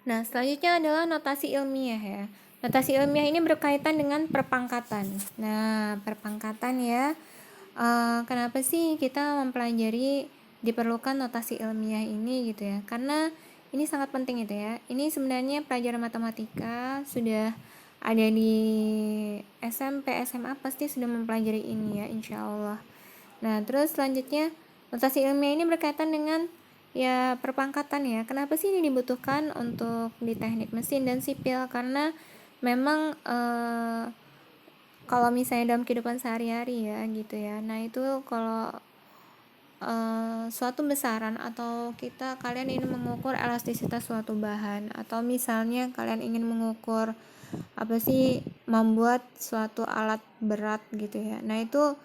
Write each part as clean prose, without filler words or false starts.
Nah, selanjutnya adalah notasi ilmiah ya. Notasi ilmiah ini berkaitan dengan perpangkatan. Nah, perpangkatan ya. Kenapa sih kita mempelajari diperlukan notasi ilmiah ini gitu ya? Karena ini sangat penting itu ya. Ini sebenarnya pelajaran matematika sudah ada di SMP, SMA pasti sudah mempelajari ini ya, insya Allah. Nah, terus selanjutnya notasi ilmiah ini berkaitan dengan ya perpangkatan ya. Kenapa sih ini dibutuhkan untuk di teknik mesin dan sipil? Karena memang kalau misalnya dalam kehidupan sehari-hari ya gitu ya. Nah, itu kalau suatu besaran atau kalian ingin mengukur elastisitas suatu bahan, atau misalnya kalian ingin mengukur apa sih membuat suatu alat berat gitu ya. Nah, itu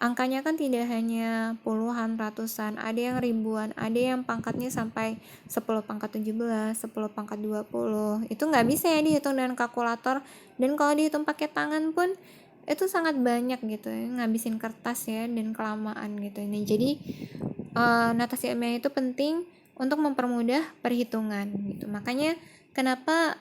angkanya kan tidak hanya puluhan, ratusan, ada yang ribuan, ada yang pangkatnya sampai 10 pangkat 17, 10 pangkat 20. Itu nggak bisa ya dihitung dengan kalkulator, dan kalau dihitung pakai tangan pun itu sangat banyak gitu ya, ngabisin kertas ya dan kelamaan gitu. Nah, jadi notasi ilmiah itu penting untuk mempermudah perhitungan gitu. Makanya kenapa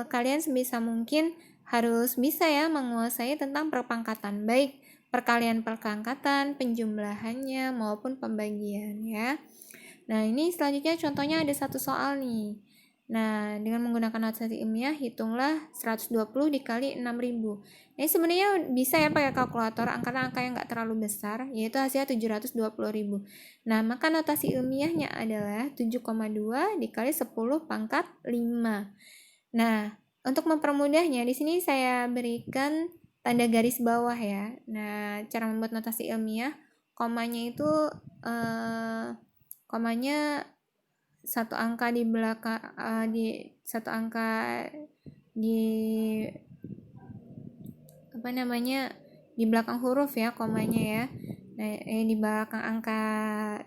kalian sebisa mungkin harus bisa ya menguasai tentang perpangkatan, baik perkalian perangkatan, penjumlahannya maupun pembagian ya. Nah, ini selanjutnya contohnya ada satu soal nih. Nah, dengan menggunakan notasi ilmiah, hitunglah 120 dikali 6000. Ini sebenarnya bisa ya pakai kalkulator, karena angka yang nggak terlalu besar, yaitu hasilnya 720.000. Nah, maka notasi ilmiahnya adalah 7,2 dikali 10 pangkat 5. Nah, untuk mempermudahnya, di sini saya berikan tanda garis bawah ya. Nah, cara membuat notasi ilmiah, komanya itu komanya satu angka di belakang di satu angka di apa namanya di belakang huruf ya komanya ya. Nah, di belakang angka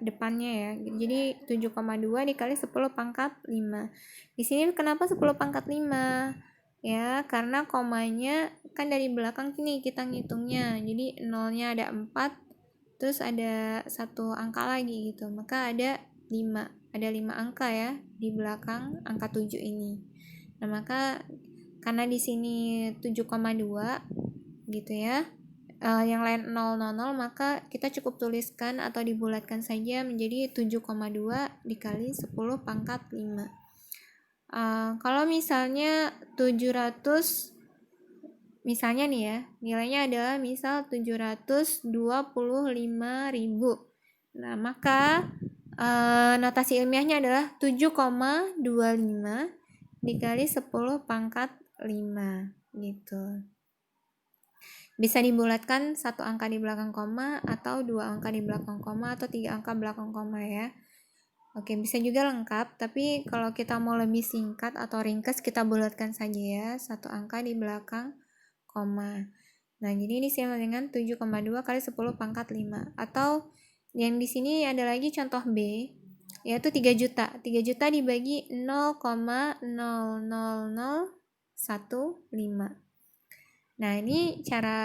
depannya ya. Jadi 7,2 dikali 10 pangkat 5. Di sini kenapa 10 pangkat 5? Ya, karena komanya kan dari belakang sini kita ngitungnya. Jadi nolnya ada 4, terus ada satu angka lagi gitu. Maka ada 5. Ada 5 angka ya di belakang angka 7 ini. Nah, maka karena di sini 7,2 gitu ya, yang lain 000, maka kita cukup tuliskan atau dibulatkan saja menjadi 7,2 dikali 10 pangkat 5. Kalau misalnya 700, misalnya nih ya, nilainya adalah misal 725.000. Nah, maka notasi ilmiahnya adalah 7,25 dikali 10 pangkat 5 gitu. Bisa dibulatkan satu angka di belakang koma, atau dua angka di belakang koma, atau 3 angka belakang koma ya. Oke, bisa juga lengkap, tapi kalau kita mau lebih singkat atau ringkas, kita bulatkan saja ya, satu angka di belakang koma. Nah, jadi ini sama dengan 7,2 kali 10 pangkat 5. Atau yang di sini ada lagi contoh B, yaitu 3 juta. 3 juta dibagi 0,00015. Nah, ini cara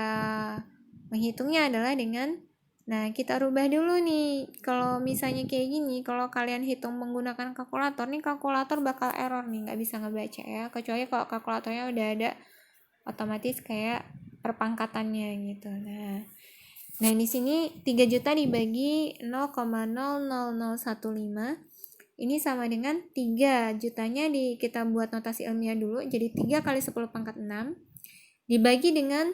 menghitungnya adalah dengan, nah kita rubah dulu nih. Kalau misalnya kayak gini, kalau kalian hitung menggunakan kalkulator, nih kalkulator bakal error nih, nggak bisa ngebaca ya. Kecuali kalau kalkulatornya udah ada otomatis kayak perpangkatannya gitu. Nah di sini 3 juta dibagi 0,00015, ini sama dengan 3 jutanya kita buat notasi ilmiah dulu, jadi 3 kali 10 pangkat 6 dibagi dengan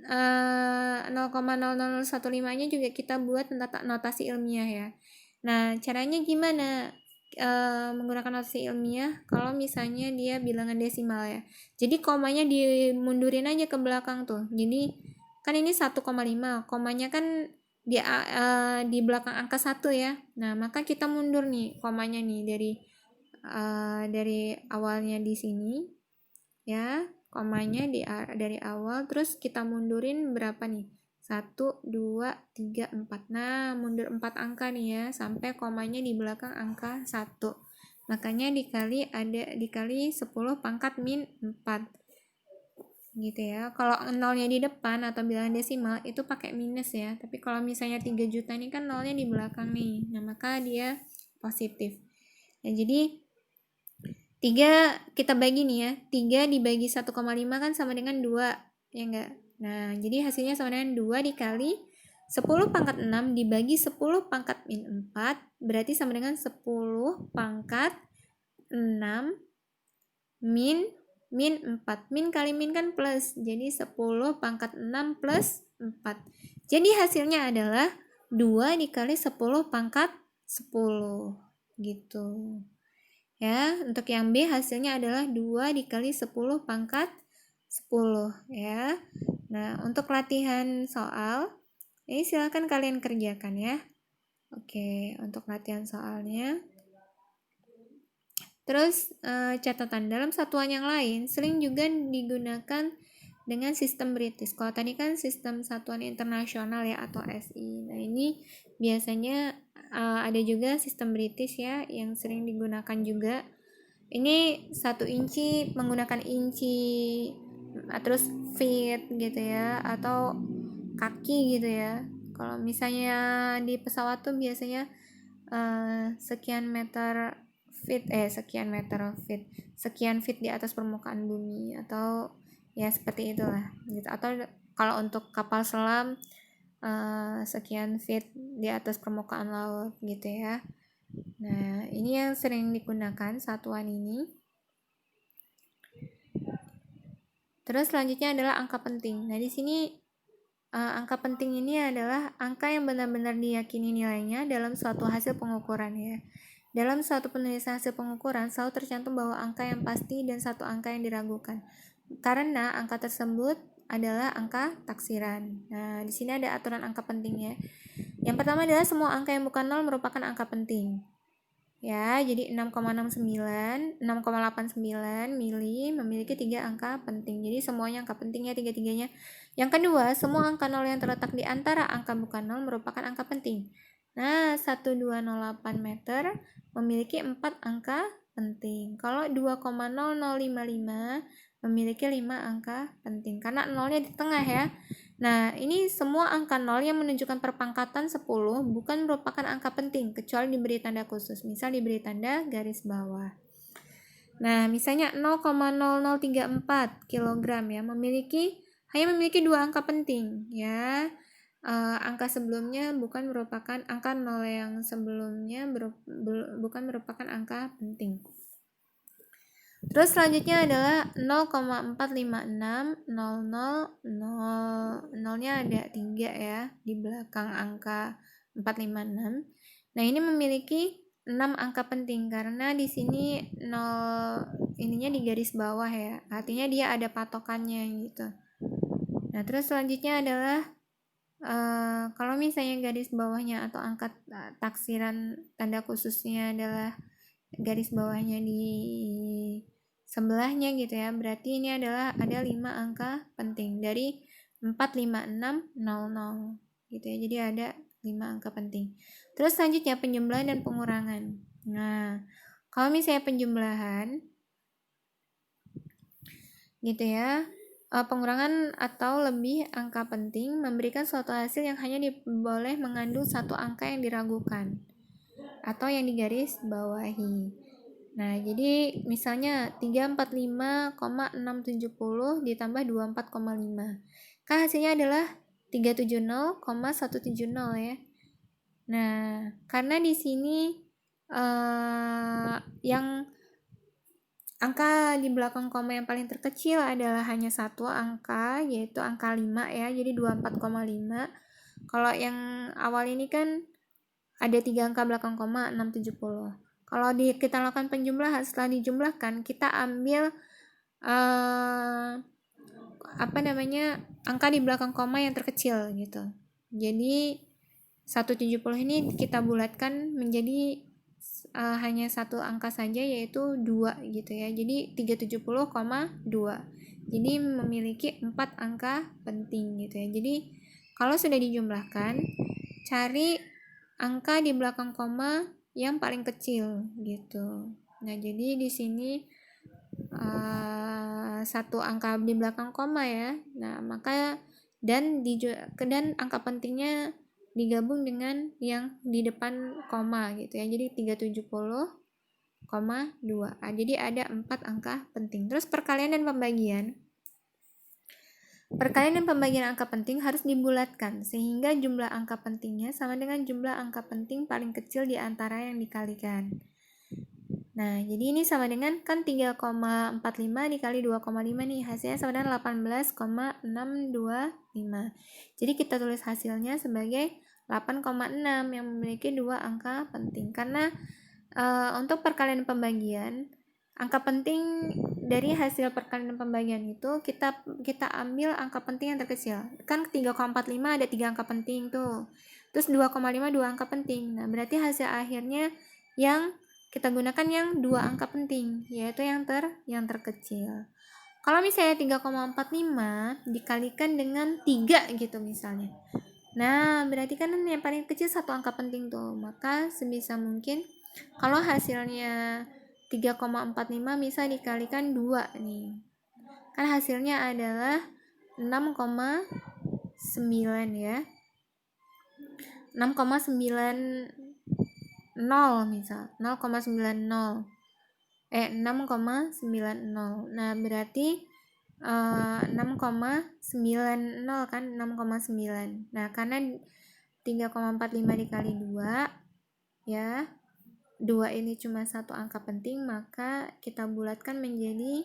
0,00015 nya juga kita buat notasi ilmiah ya. Nah, caranya gimana menggunakan notasi ilmiah kalau misalnya dia bilangan desimal ya. Jadi komanya dimundurin aja ke belakang tuh. Jadi kan ini 1,5, komanya kan di belakang angka 1 ya. Nah, maka kita mundur nih komanya nih dari awalnya di sini ya, komanya dari awal, terus kita mundurin berapa nih, 1, 2, 3, 4. Nah, mundur 4 angka nih ya, sampai komanya di belakang angka 1. Makanya dikali 10 pangkat min 4 gitu ya. Kalau nolnya di depan atau bilangan desimal itu pakai minus ya, tapi kalau misalnya 3 juta ini kan nolnya di belakang nih, nah maka dia positif. Nah, jadi 3 kita bagi nih ya, 3 dibagi 1,5 kan sama dengan 2, ya enggak? Nah, jadi hasilnya sama dengan 2 dikali 10 pangkat 6 dibagi 10 pangkat min 4, berarti sama dengan 10 pangkat 6 min 4. Min kali min kan plus, jadi 10 pangkat 6 plus 4. Jadi hasilnya adalah 2 dikali 10 pangkat 10, gitu. Ya, untuk yang B hasilnya adalah 2 dikali 10 pangkat 10 ya. Nah, untuk latihan soal, ini silakan kalian kerjakan ya. Oke, untuk latihan soalnya. Terus catatan, dalam satuan yang lain sering juga digunakan dengan sistem British. Kalau tadi kan sistem satuan internasional ya, atau SI. Nah, ini biasanya ada juga sistem British ya yang sering digunakan juga. Ini 1 inci menggunakan inci, terus feet gitu ya, atau kaki gitu ya. Kalau misalnya di pesawat tuh biasanya sekian feet di atas permukaan bumi, atau ya seperti itulah gitu. Atau kalau untuk kapal selam sekian feet di atas permukaan laut gitu ya. Nah, ini yang sering digunakan satuan ini. Terus selanjutnya adalah angka penting. Nah, di sini angka penting ini adalah angka yang benar-benar diyakini nilainya dalam suatu hasil pengukuran ya. Dalam suatu penulisan hasil pengukuran selalu tercantum bahwa angka yang pasti dan satu angka yang diragukan. Karena angka tersebut adalah angka taksiran. Nah, di sini ada aturan angka penting ya. Yang pertama adalah semua angka yang bukan 0 merupakan angka penting. Ya, jadi 6,89 mili memiliki 3 angka penting. Jadi semuanya angka penting ya, tiga-tiganya. Yang kedua, semua angka 0 yang terletak di antara angka bukan 0 merupakan angka penting. Nah, 1208 meter memiliki 4 angka penting. Kalau 2,0055 memiliki 5 angka penting karena nolnya di tengah ya. Nah, ini semua angka 0 yang menunjukkan perpangkatan 10 bukan merupakan angka penting kecuali diberi tanda khusus. Misal diberi tanda garis bawah. Nah, misalnya 0,0034 kg ya, hanya memiliki 2 angka penting ya. Angka sebelumnya bukan merupakan angka 0 yang sebelumnya bukan merupakan angka penting. Terus selanjutnya adalah 0,456 0nya ada 3 ya di belakang angka 456. Nah, ini memiliki 6 angka penting karena di sini 0 ininya di garis bawah ya. Artinya dia ada patokannya gitu. Nah, terus selanjutnya adalah kalau misalnya garis bawahnya atau angka taksiran tanda khususnya adalah garis bawahnya di sebelahnya gitu ya, berarti ini adalah ada 5 angka penting dari 45600 gitu ya, jadi ada 5 angka penting. Terus selanjutnya penjumlahan dan pengurangan. Nah, kalau misalnya penjumlahan gitu ya, pengurangan atau lebih angka penting memberikan suatu hasil yang hanya boleh mengandung satu angka yang diragukan atau yang digaris bawahi. Nah, jadi misalnya 345,670 ditambah 24,5. Kan hasilnya adalah 370,170 ya. Nah, karena di sini yang angka di belakang koma yang paling terkecil adalah hanya satu angka, yaitu angka 5 ya, jadi 24,5. Kalau yang awal ini kan ada 3 angka belakang koma, 670. Kalau kita lakukan penjumlahan, setelah dijumlahkan, kita ambil angka di belakang koma yang terkecil gitu. Jadi 170 ini kita bulatkan menjadi hanya satu angka saja, yaitu 2 gitu ya. Jadi 370,2. Jadi memiliki 4 angka penting gitu ya. Jadi kalau sudah dijumlahkan, cari angka di belakang koma yang paling kecil gitu. Nah, jadi di sini satu angka di belakang koma ya. Nah, maka dan angka pentingnya digabung dengan yang di depan koma gitu ya. Jadi 370,2 Jadi ada 4 angka penting. Terus perkalian dan pembagian. Perkalian dan pembagian angka penting harus dibulatkan sehingga jumlah angka pentingnya sama dengan jumlah angka penting paling kecil di antara yang dikalikan. Nah, jadi ini sama dengan kan 3,45 dikali 2,5 nih, hasilnya sama dengan 18,625. Jadi kita tulis hasilnya sebagai 8,6 yang memiliki 2 angka penting. Karena untuk perkalian pembagian, angka penting dari hasil perkalian pembagian itu kita ambil angka penting yang terkecil. Kan 3,45 ada 3 angka penting tuh. Terus 2,5 2 angka penting. Nah, berarti hasil akhirnya yang kita gunakan yang 2 angka penting, yaitu yang terkecil. Kalau misalnya 3,45 dikalikan dengan 3 gitu misalnya. Nah, berarti kan yang paling kecil 1 angka penting tuh. Maka sebisa mungkin kalau hasilnya 3,45 bisa dikalikan 2 nih. Kan hasilnya adalah 6,9 ya. 6,90 misal. 6,90. Nah, berarti 6,90 kan 6,9. Nah, karena 3,45 dikali 2 ya. 2 ini cuma 1 angka penting, maka kita bulatkan menjadi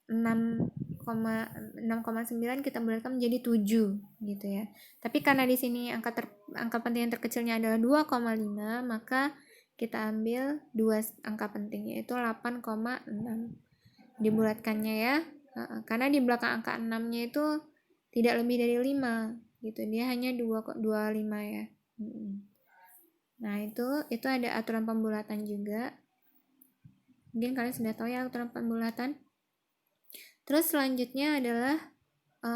6,9 kita bulatkan menjadi 7 gitu ya. Tapi karena di sini angka penting yang terkecilnya adalah 2,5, maka kita ambil 2 angka penting yaitu 8,6. Dibulatkannya ya. Karena di belakang angka 6-nya itu tidak lebih dari 5 gitu. Dia hanya 25 ya. Nah, itu ada aturan pembulatan juga. Mungkin kalian sudah tahu ya aturan pembulatan. Terus selanjutnya adalah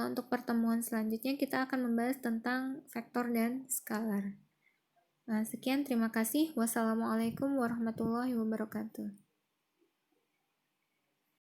untuk pertemuan selanjutnya kita akan membahas tentang vektor dan skalar. Nah, sekian, terima kasih. Wassalamualaikum warahmatullahi wabarakatuh.